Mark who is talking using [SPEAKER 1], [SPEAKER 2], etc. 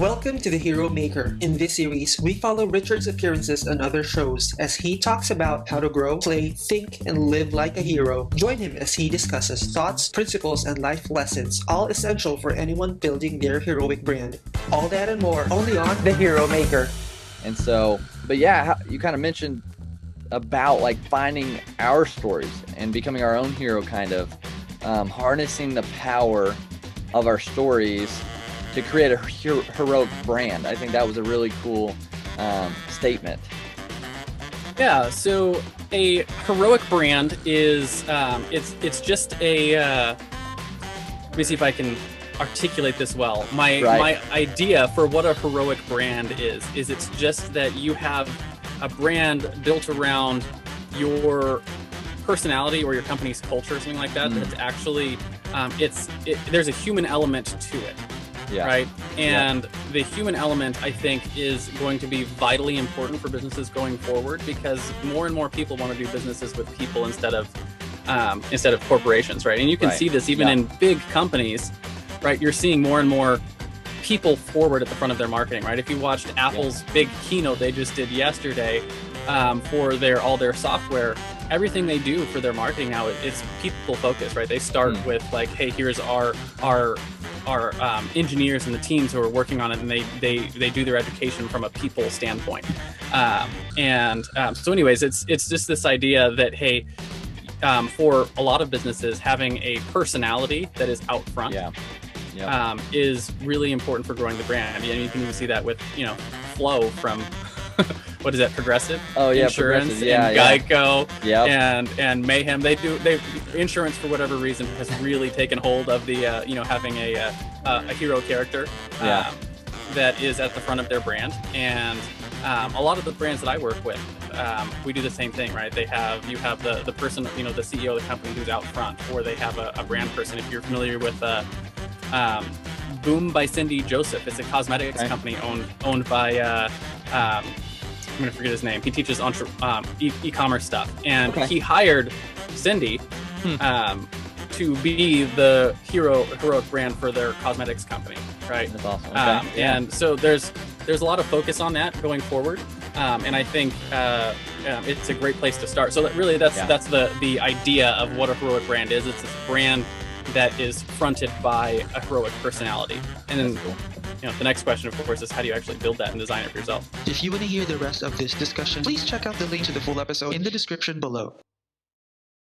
[SPEAKER 1] Welcome to The Hero Maker. In this series, we follow Richard's appearances on other shows as he talks about how to grow, play, think, and live like a hero. Join him as he discusses thoughts, principles, and life lessons, all essential for anyone building their heroic brand. All that and more, only on The Hero Maker.
[SPEAKER 2] And so, but yeah, you kind of mentioned about like finding our stories and becoming our own hero, kind of harnessing the power of our stories to create a heroic brand. I think that was a really cool statement.
[SPEAKER 3] Yeah, so a heroic brand is it's just a let me see if I can articulate this well. My idea for what a heroic brand is it's just that you have a brand built around your personality or your company's culture or something like that. That's actually there's a human element to it. Yeah. Right. And the human element, I think, is going to be vitally important for businesses going forward, because more and more people want to do businesses with people instead of corporations. Right. And you can see this even in big companies. Right. You're seeing more and more people forward at the front of their marketing. Right. If you watched Apple's big keynote they just did yesterday for all their software, everything they do for their marketing now, it's people focused. Right. They start with like, hey, here's our engineers and the teams who are working on it, and they do their education from a people standpoint. So anyways, it's just this idea that, hey, for a lot of businesses, having a personality that is out front is really important for growing the brand. And you can even see that with, Flo from what is that, Progressive? Insurance, and Geico, and Mayhem. They insurance, for whatever reason, has really taken hold of the having a hero character that is at the front of their brand. And a lot of the brands that I work with, we do the same thing, right? You have the person, the CEO of the company who's out front, or they have a brand person. If you're familiar with Boom by Cindy Joseph, it's a cosmetics company owned by I'm going to forget his name. He teaches e-commerce stuff, and he hired Cindy to be the heroic brand for their cosmetics company, right?
[SPEAKER 2] That's awesome.
[SPEAKER 3] And so there's a lot of focus on that going forward, and I think it's a great place to start. So that's the idea of what a heroic brand is. It's this brand that is fronted by a heroic personality, and then the next question, of course, is how do you actually build that and design it for yourself?
[SPEAKER 1] If you want to hear the rest of this discussion, please check out the link to the full episode in the description below.